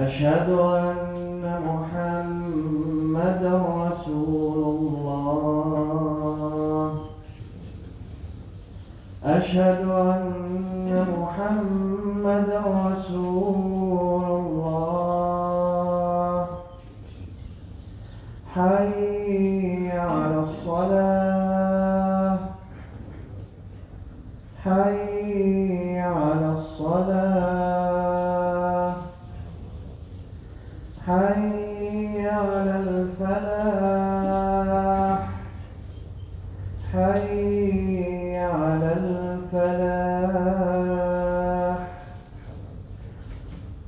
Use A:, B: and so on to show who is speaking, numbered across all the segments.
A: أشهد أن محمدا رسول الله. أشهد أن محمدا رسول الله. حي على الصلاة. حي على الصلاة. حي على الفلاح. حي على الفلاح.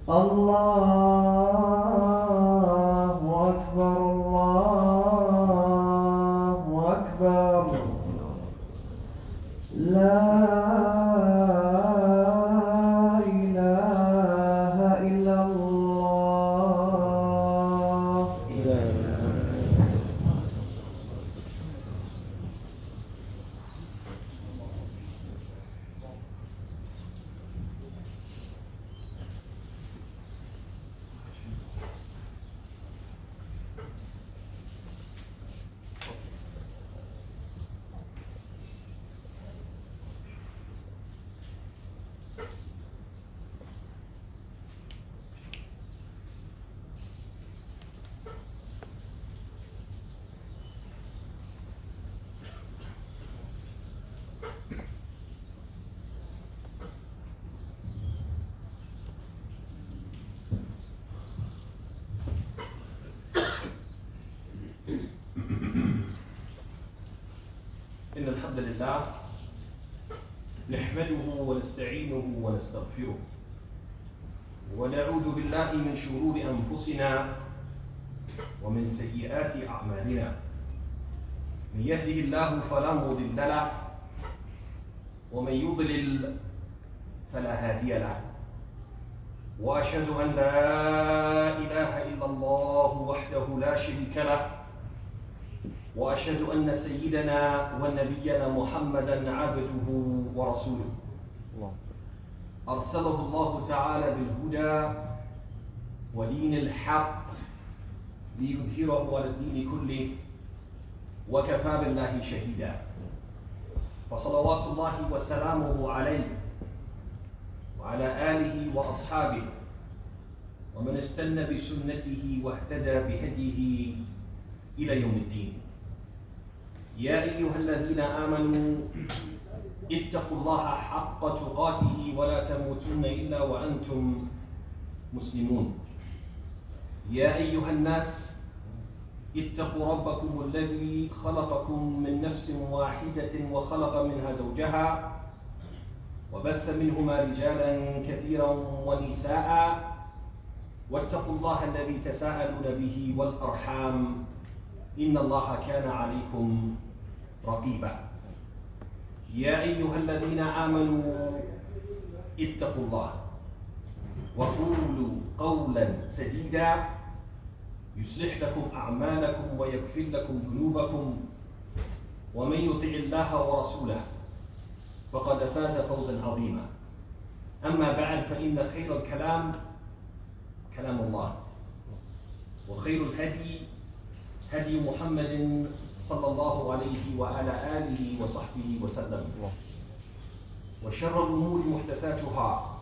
A: الله أكبر الله أكبر. لا إله إلا الله.
B: إن الحمد لله نحمده ونستعينه ونستغفره ونعوذ بالله من شرور أنفسنا ومن سيئات أعمالنا. من يهده الله فلا مضل له ومن يضلل فلا هادي له. وأشهد أن لا إله إلا الله وحده لا شريك له. وأشهد أن سيدنا ونبينا محمدا عبده ورسوله أرسله الله تعالى بالهدى ودين الحق ليظهره على الدين كله وكفى بالله شهيدا. فصلوات الله وسلامه عليه وعلى آله وأصحابه ومن استنى بسنته واهتدى بهديه إلى يوم الدين. يا أيها الذين آمنوا اتقوا الله حق تقاته ولا تموتن إلا وأنتم مسلمون. يا أيها الناس اتقوا ربكم الذي خلقكم من نفس واحدة وخلق منها زوجها وبث منهما رجالا كثيرا ونساء واتقوا الله الذي تساءلون به والأرحام إن الله كان عليكم رقيبا. يا أيها الذين آمنوا اتقوا الله وقولوا قولا سديدا يصلح لكم أعمالكم ويغفر لكم ذنوبكم ومن يطع الله ورسوله فقد فاز فوزا عظيما. أما بعد فإن خير الكلام كلام الله وخير الهدي هدي محمد صلى الله عليه وعلى آله وصحبه وسلم وشر الأمور محدثاتها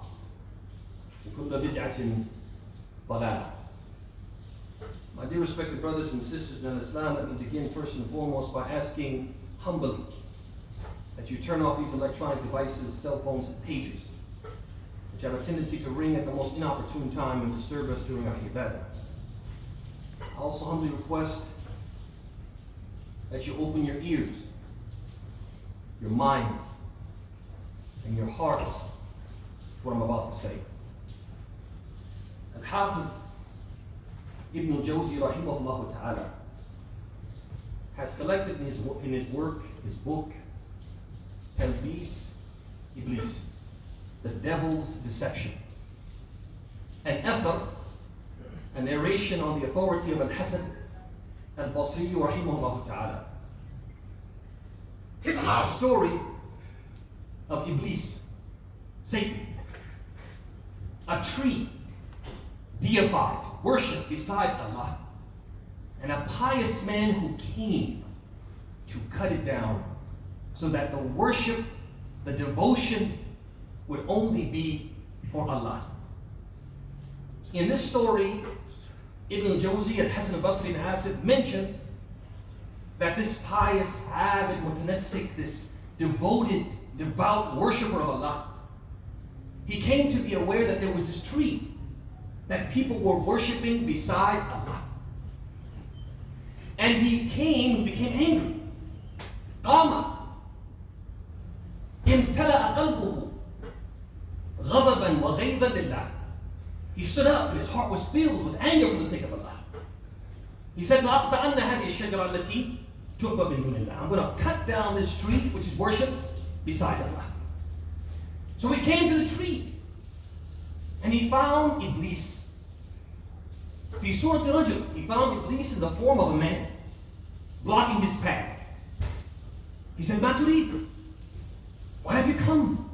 B: وكل بدعة ضلالة. My dear respected brothers and sisters in Islam, let me begin first and foremost by asking humbly that you turn off these electronic devices, cell phones and pagers, which have a tendency to ring at the most inopportune time and disturb us during our ibadah. I also humbly request that you open your ears, your minds, and your hearts to what I'm about to say. Al-Hafiz Ibn al-Jawzi rahimahullah ta'ala has collected in his work, his book, Talbis Iblis, the devil's deception, an author, a narration on the authority of Al-Hasan Al-Basri rahimahullah ta'ala. It's a story of Iblis, Satan, a tree deified, worshipped besides Allah. And a pious man who came to cut it down so that the worship, the devotion would only be for Allah. In this story, Ibn al-Jawzi and Hasan al-Basri and Asif mentions that this pious, avid, mutanassik, this devoted, devout worshipper of Allah, he came to be aware that there was this tree that people were worshiping besides Allah. And he became angry. قام امتلأ قلبه غضبا وغيظا لله. He stood up and his heart was filled with anger for the sake of Allah. He said, لأقطعن هذه الشجرة التي تعبد من دون الله. I'm going to cut down this tree which is worshipped besides Allah. So he came to the tree and he found Iblis. في سورة رجل, he found Iblis in the form of a man, blocking his path. He said, ما تريد? Why have you come?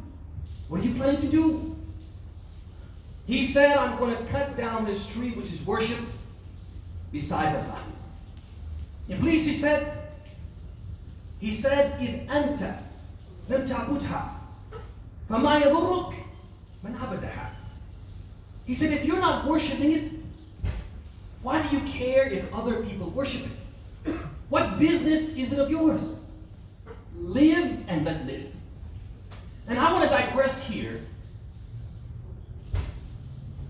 B: What are you planning to do? He said, I'm going to cut down this tree which is worshipped besides Allah. Iblis, he said, إذ أنت لم تعبدها فما يضرك من عبدها. He said, if you're not worshiping it, why do you care if other people worship it? What business is it of yours? Live and let live. And I want to digress here.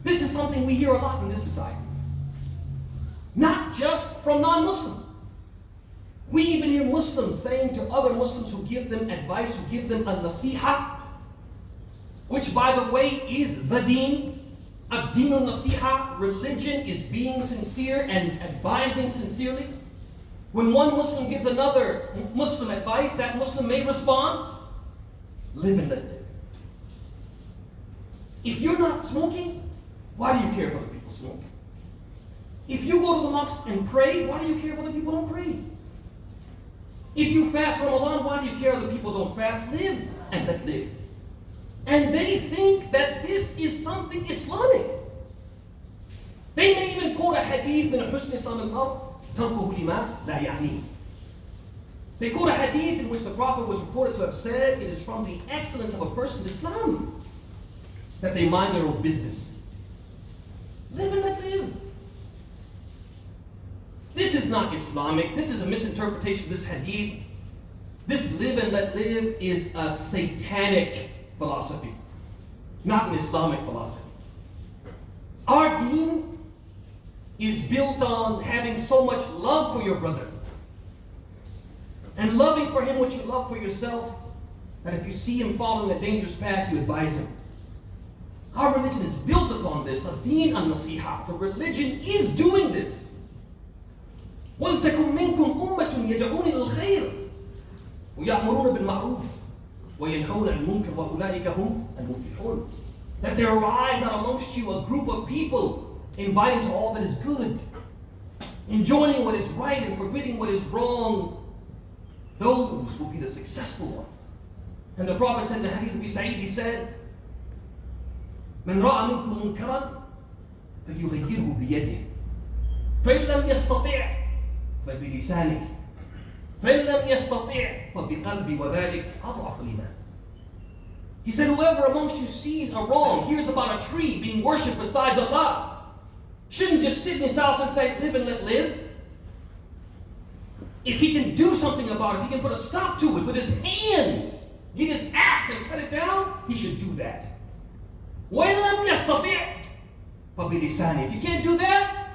B: This is something we hear a lot in this society. Not just from non-Muslims. We even hear Muslims saying to other Muslims who give them advice, who give them al-nasiha, which by the way is the deen. Ad-din al-nasiha, religion is being sincere and advising sincerely. When one Muslim gives another Muslim advice, that Muslim may respond, live and let live. If you're not smoking, why do you care if other people smoke? If you go to the mosque and pray, why do you care if other people don't pray? If you fast Ramadan, why do you care if other people don't fast? Live and let live. And they think that this is something Islamic. They may even quote a hadith من حسن إسلام المرء تركه لما لا يعنيه. They quote a hadith in which the Prophet was reported to have said, it is from the excellence of a person's Islam that they mind their own business. Live and let live. This is not Islamic. This is a misinterpretation of this hadith. This live and let live is a satanic philosophy, not an Islamic philosophy. Our deen is built on having so much love for your brother and loving for him what you love for yourself, that if you see him following a dangerous path, you advise him. Our religion is built upon this, a deen al-nasiha. The religion is doing this. وَلْتَكُمْ مِنْكُمْ أُمَّةٌ يَدْعُونَ إِلَى الْخَيْرِ وَيَأْمُرُونَ بِالْمَعْرُوفِ وَيَنْهَوْنَ عَنِ الْمُنكَرِ وَأُولَٰئِكَ هُمُ الْمُفْلِحُونَ. That there arise out amongst you a group of people inviting to all that is good, enjoining what is right and forbidding what is wrong. Those will be the successful ones. And the Prophet said in the hadith of Abi Sa'id, he said, من رأى منكم منكرا فليغيره بيده فإن لم يستطع فبلسانه فإن لم يستطع فبقلبه وذلك أضعف الإيمان. He said, whoever amongst you sees a wrong, hears about a tree being worshipped besides Allah, shouldn't just sit in his house and say, live and let live. If he can do something about it, if he can put a stop to it with his hands, get his axe and cut it down, he should do that. وَإِن لَمْ يَسْتَطِعْ فَبِلِسَانِهِ. If you can't do that,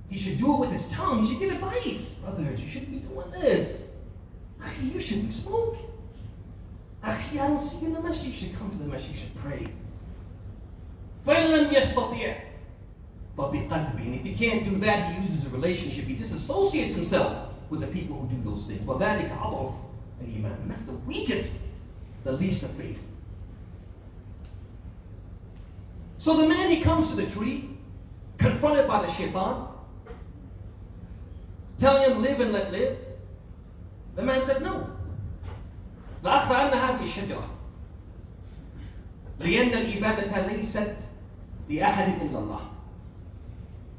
B: he should do it with his tongue. He should give advice. Brothers, you shouldn't be doing this. Akhi, you shouldn't smoke. Akhi, I don't see you in the masjid. You should come to the masjid. You should pray. فَإِن لَمْ يَسْتَطِعْ فَبِقَلْبِهِ. And if he can't do that, he uses a relationship. He disassociates himself with the people who do those things. وَذَلِكَ أَضْعَفُ الْإِيمَانِ. And that's the weakest, the least of faith. So the man, he comes to the tree, confronted by the Shaphan, telling him, live and let live. The man said, no. لأخذ هذه الشجرة لأن العبادة ليست لأحد إلا الله.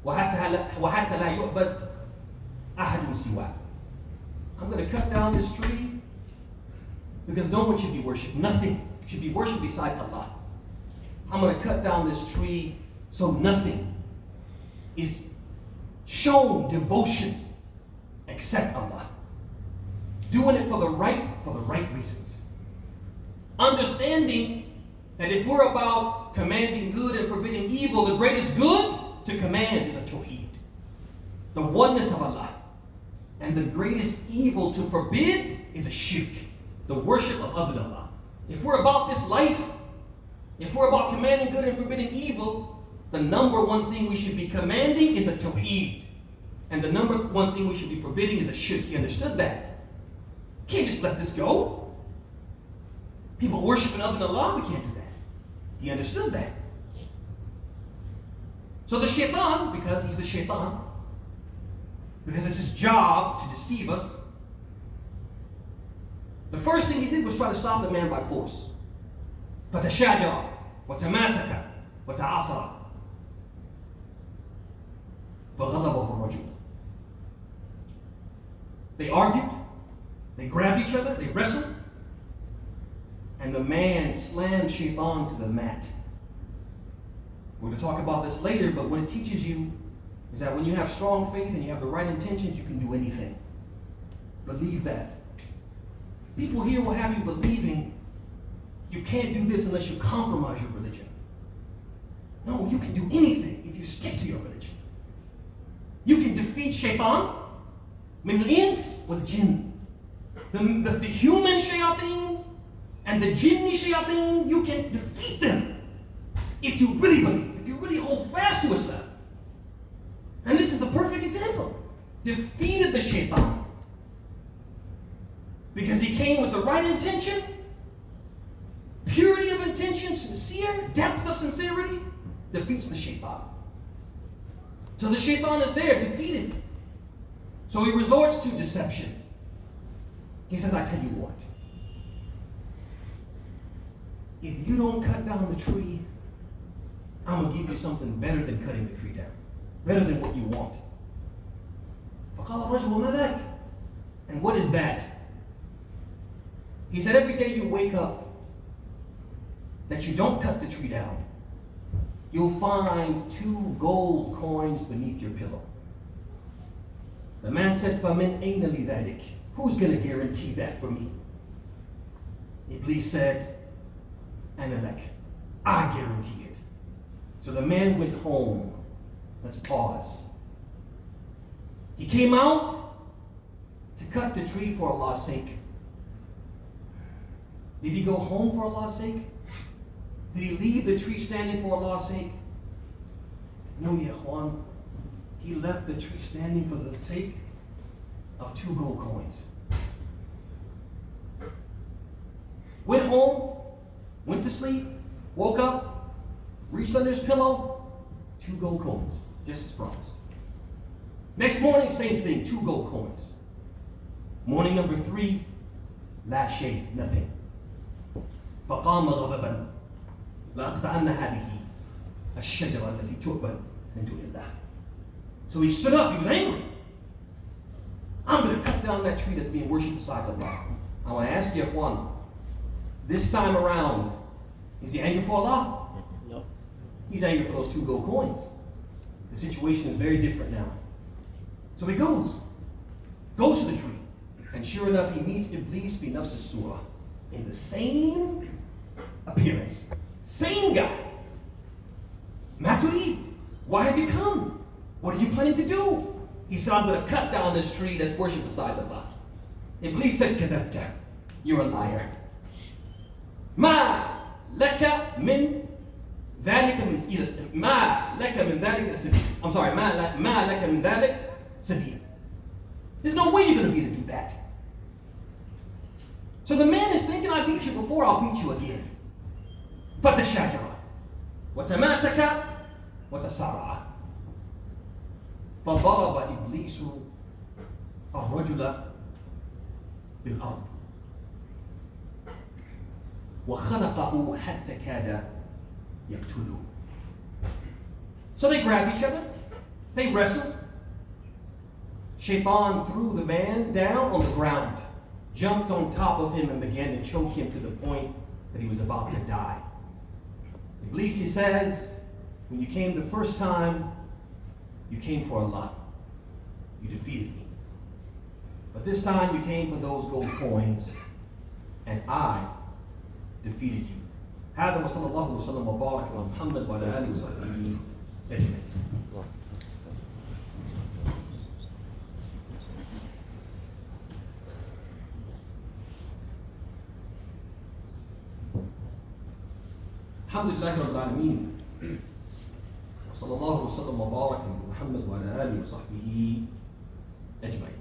B: وحتى لا يعبد أحد سواه. I'm going to cut down this tree because no one should be worshipped. Nothing should be worshipped besides Allah. I'm going to cut down this tree so nothing is shown devotion except Allah. Doing it for the right reasons. Understanding that if we're about commanding good and forbidding evil, the greatest good to command is a tawheed, the oneness of Allah. And the greatest evil to forbid is a shirk, the worship of other than Allah. If we're about this life, if we're about commanding good and forbidding evil, the number one thing we should be commanding is a tawheed. And the number one thing we should be forbidding is a shirk. He understood that. Can't just let this go. People worshiping other than Allah, we can't do that. He understood that. So the shaitan, because he's the shaitan, because it's his job to deceive us, the first thing he did was try to stop the man by force. فَتَشَاجَرَ وَتَمَاسَكَ وَتَعَاصَرَ فَغَضَبَهُ الرَّجُلُ. They argued, they grabbed each other, they wrestled, and the man slammed Shaitan to the mat. We're going to talk about this later, but what it teaches you is that when you have strong faith and you have the right intentions, you can do anything. Believe that. People here will have you believing you can't do this unless you compromise your religion. No, you can do anything if you stick to your religion. You can defeat Shaitan, min al-ins wal jinn. The human shayateen and the jinni shayateen, you can defeat them if you really believe, if you really hold fast to Islam. And this is a perfect example. Defeated the shaitan because he came with the right intention, purity of intention, sincere, depth of sincerity, defeats the shaitan. So the shaitan is there, defeated. So he resorts to deception. He says, I tell you what, if you don't cut down the tree, I'm going to give you something better than cutting the tree down. Better than what you want. فَقَالَ الرَّجُلُ مَا ذَاكَ. And what is that? He said, every day you wake up, that you don't cut the tree down, you'll find 2 gold coins beneath your pillow. The man said, فَمِنْ أَيْنَ لِذَلِكَ. Who's going to guarantee that for me? Iblis said, أَنَا لَكَ. I guarantee it. So the man went home. Let's pause. He came out to cut the tree for Allah's sake. Did he go home for Allah's sake? Did he leave the tree standing for Allah's sake? No, ya ikhwan. He left the tree standing for the sake of 2 gold coins. Went home, went to sleep, woke up, reached under his pillow, 2 gold coins, just as promised. Next morning, same thing, 2 gold coins. Morning number 3, la shay, nothing. فقام غضبا لأقطعن هذه الشجرة التي تعبد من دون الله. So he stood up, he was angry. I'm going to cut down that tree that's being worshipped besides Allah. I want to ask you, Ikhwan, this time around, is he angry for Allah? No. He's angry for those 2 gold coins. The situation is very different now. So he goes to the tree, and sure enough, he meets Iblis bi nafs as-surah, in the same appearance, same guy. Ma turid, why have you come? What are you planning to do? He said, I'm going to cut down this tree that's worshipped besides Allah. Iblis said, kadabta, you're a liar. Ma laka min dhalika min ma laka min dhalika sabil. I'm sorry, ma laka min dhalik sabil. There's no way you're going to be able to do that. So the man is thinking, I beat you before, I'll beat you again. فَتَشَاجَرَ وَتَمَاسَكَ وَتَسَارَعَ فَضَرَبَ إِبْلِيسُ الرَّجُلَ بِالْأَرْضِ وَخَنَقَهُ حَتَّى كَادَ يَقْتُلُهُ. So they grab each other, They wrestled. Shaphan threw the man down on the ground, jumped on top of him, and began to choke him to the point that he was about to die. Iblis, he says, when you came the first time, you came for Allah. You defeated me. But this time you came for those gold coins, and I defeated you. هذا وصلى الله وسلم وبارك على محمد وعلى آله وصحبه أجمعين. الحمد لله رب العالمين وصلى الله وسلم وبارك على محمد وعلى آله وصحبه أجمعين.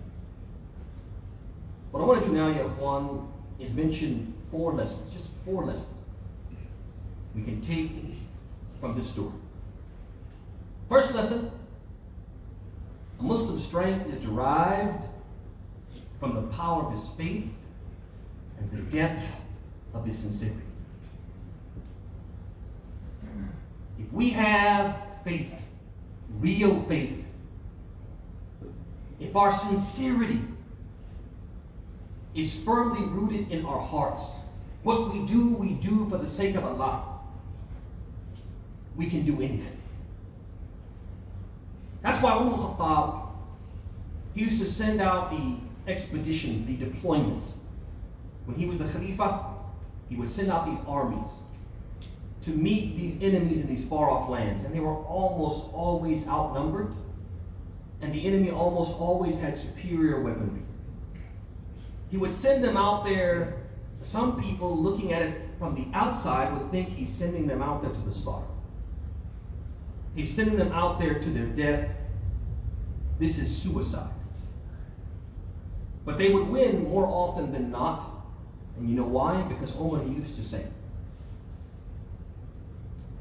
B: What I want to do now, ya ikhwan, is mention 4 lessons, just 4 lessons we can take from this story. First lesson, a Muslim's strength is derived from the power of his faith and the depth of his sincerity. If we have faith, real faith, if our sincerity is firmly rooted in our hearts, what we do for the sake of Allah, we can do anything. That's why Umar Khattab, he used to send out the expeditions, the deployments. When he was the Khalifa, he would send out these armies to meet these enemies in these far-off lands, and they were almost always outnumbered, and the enemy almost always had superior weaponry. He would send them out there. Some people looking at it from the outside would think he's sending them out there to the slaughter. He's sending them out there to their death. This is suicide. But they would win more often than not. And you know why? Because Umar, he used to say,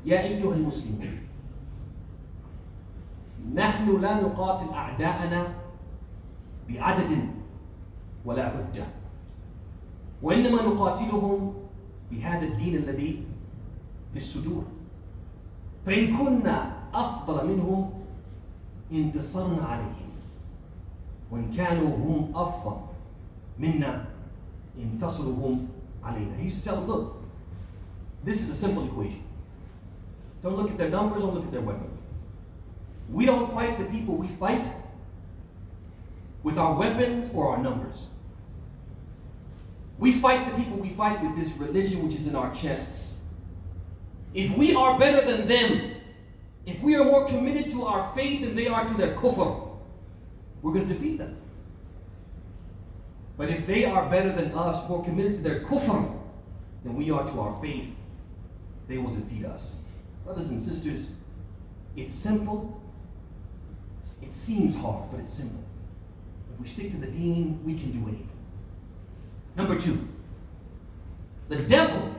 B: يا أيها المسلمون نحن لا نقاتل أعداءنا بعدد ولا عدة وإنما نقاتلهم بهذا الدين الذي في الصدور فإن كنا أفضل منهم انتصرنا عليهم وإن كانوا هم أفضل منا انتصرهم علينا. He used to tell them, look, this is a simple equation. Don't look at their numbers, don't look at their weaponry. We don't fight the people we fight with our weapons or our numbers. We fight the people we fight with this religion which is in our chests. If we are better than them, if we are more committed to our faith than they are to their kufr, we're going to defeat them. But if they are better than us, more committed to their kufr than we are to our faith, they will defeat us. Brothers and sisters, it's simple. It seems hard, but it's simple. If we stick to the deen, we can do anything. Number 2, the devil,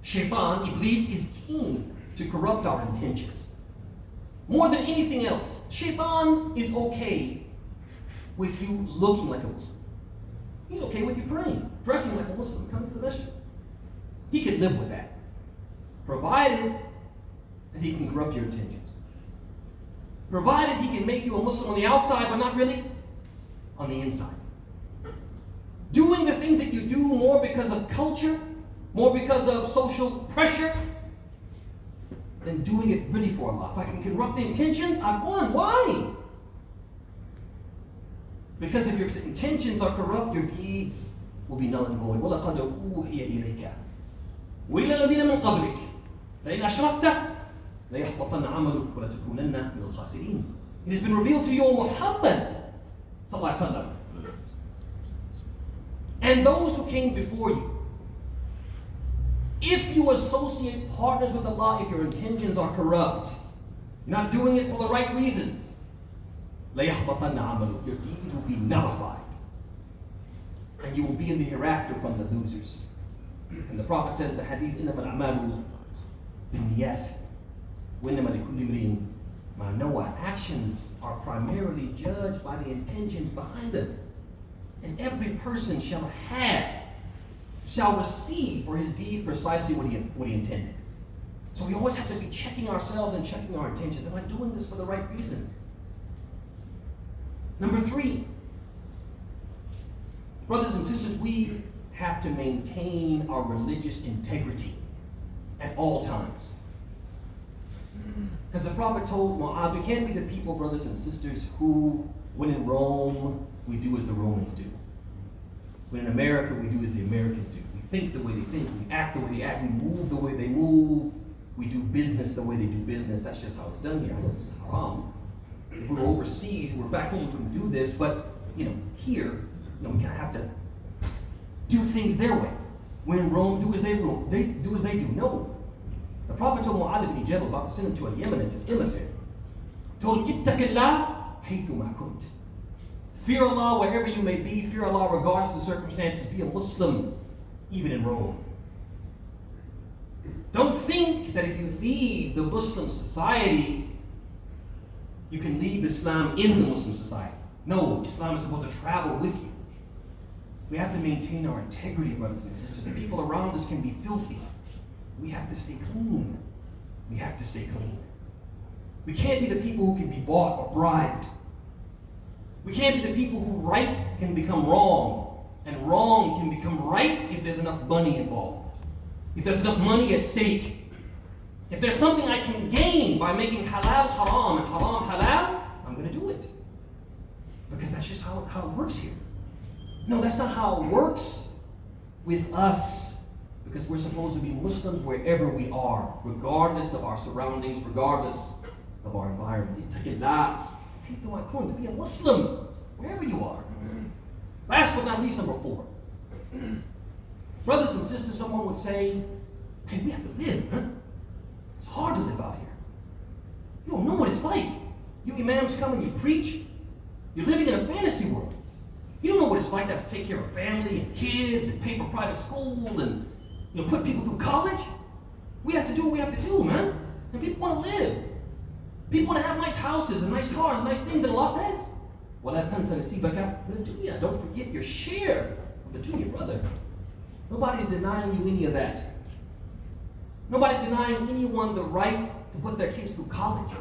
B: Shaphan, Iblis, is keen to corrupt our intentions. More than anything else, Shaphan is okay with you looking like a Muslim. He's okay with you praying, dressing like a Muslim, coming to the masjid. He could live with that, provided that he can corrupt your intentions. Provided he can make you a Muslim on the outside, but not really on the inside. Doing the things that you do more because of culture, more because of social pressure, than doing it really for Allah. If I can corrupt the intentions, I've won. Why? Because if your intentions are corrupt, your deeds will be null and void. وَلَقَدْ أُوحِيَ إِلَيْكَ وَإِلَى الَّذِينَ مِنْ قَبْلِكَ لَئِنْ أَشْرَكْتَ لَيَحْبَطَنَّ عَمَلُكَ وَلَتَكُونَنَّ مِنَ الْخَاسِرِينَ. It has been revealed to you, O Muhammad sallallahu alaihi wasallam, and those who came before you. If you associate partners with Allah, if your intentions are corrupt, you're not doing it for the right reasons, لَيَحْبَطَنَّ عَمَلُكَ, your deeds will be nullified, and you will be in the hereafter from the losers. And the Prophet said in the hadith, إِنَّمَا الْأَعْمَالُ بِالنِّيَّاتِ وَإِنَّمَا لِكُلِّ امْرِئٍ مَا نَوَى. Actions are primarily judged by the intentions behind them. And every person shall receive for his deed precisely what he intended. So we always have to be checking ourselves and checking our intentions. Am I doing this for the right reasons? Number 3, brothers and sisters, we have to maintain our religious integrity at all times. As the Prophet told Mu'adh, we can't be the people, brothers and sisters, who, when in Rome, we do as the Romans do. When in America, we do as the Americans do. We think the way they think, we act the way they act, we move the way they move, we do business the way they do business. That's just how it's done here. I know it's haram. If we were overseas, we're back home, we couldn't do this, but here, we kind of have to do things their way. When in Rome, do as they do. No. The Prophet told Mu'adh ibn Jabal about to send him to a Yemen as his emissary. Told him, Ittaqillah haythuma kunt. Fear Allah wherever you may be. Fear Allah regardless of the circumstances. Be a Muslim, even in Rome. Don't think that if you leave the Muslim society, you can leave Islam in the Muslim society. No, Islam is supposed to travel with you. We have to maintain our integrity, brothers and sisters. The people around us can be filthy. We have to stay clean. We have to stay clean. We can't be the people who can be bought or bribed. We can't be the people who right can become wrong, and wrong can become right if there's enough money involved. If there's enough money at stake. If there's something I can gain by making halal haram and haram halal, I'm going to do it. Because that's just how it works here. No, that's not how it works with us. Because we're supposed to be Muslims wherever we are, regardless of our surroundings, regardless of our environment. To be a Muslim, wherever you are. Last but not least, number 4. Brothers and sisters, someone would say, hey, we have to live, huh? It's hard to live out here. You don't know what it's like. You imams come and you preach. You're living in a fantasy world. You don't know what it's like to have to take care of family and kids and pay for private school and put people through college. We have to do what we have to do, man. And people want to live. People want to have nice houses and nice cars and nice things that Allah says. وَلَا تَنْسَ نَصِيبَكَ مِنَ الدُّنْيَا. Don't forget your share of the dunya, brother. Nobody's denying you any of that. Nobody's denying anyone the right to put their kids through college,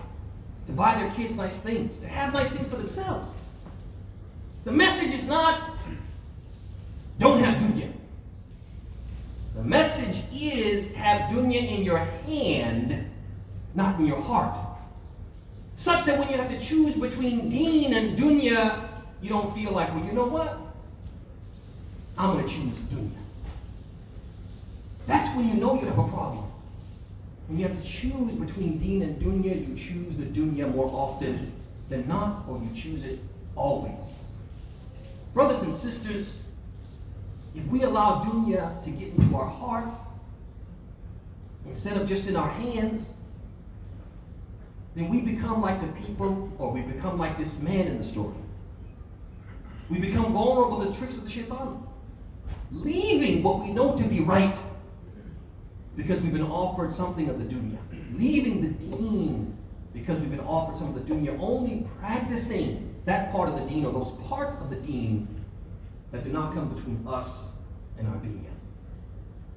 B: to buy their kids nice things, to have nice things for themselves. The message is not, don't have dunya. The message is, have dunya in your hand, not in your heart. Such that when you have to choose between deen and dunya, you don't feel like, well, you know what? I'm going to choose dunya. That's when you know you have a problem. When you have to choose between deen and dunya, you choose the dunya more often than not, or you choose it always. Brothers and sisters, if we allow dunya to get into our heart, instead of just in our hands, then we become like the people, or we become like this man in the story. We become vulnerable to the tricks of the Shaphan, leaving what we know to be right because we've been offered something of the dunya. Leaving the deen because we've been offered some of the dunya, only practicing that part of the deen, or those parts of the deen that do not come between us and our dunya.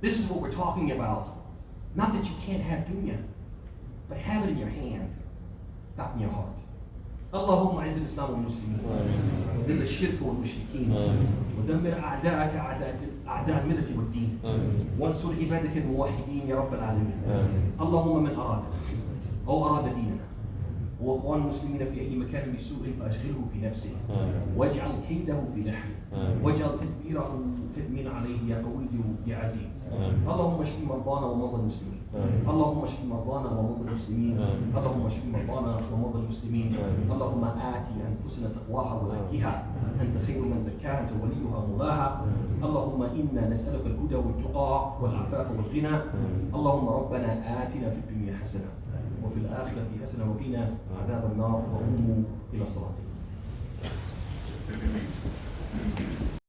B: This is what we're talking about. Not that you can't have dunya, but have it in your hand, not in your heart. اللهم اعز الاسلام والمسلمين وذل الشرك والمشركين ودمر اعداءك اعداء المله والدين وانصر عبادك الموحدين يا رب العالمين. اللهم من اراد او اراد ديننا واخوان المسلمين في اي مكان بسوء فاشغله في نفسه واجعل كيده في نحره واجعل تدبيره تدمير عليه يا قوي يا عزيز. اللهم اشف مرضانا ومرضى المسلمين. اللهم اشف مرضانا ومرضى المسلمين. اللهم اشف مرضانا ومرضى المسلمين. اللهم آت أنفسنا تقواها وزكيها أنت خير من زكاها أنت وليها مولاها. اللهم إنا نسألك الهدى والتقى والعفاف والغنى. اللهم ربنا آتنا في الدنيا حسنة وفي الآخرة حسنة وقنا عذاب النار وقوموا إلى صلاتكم.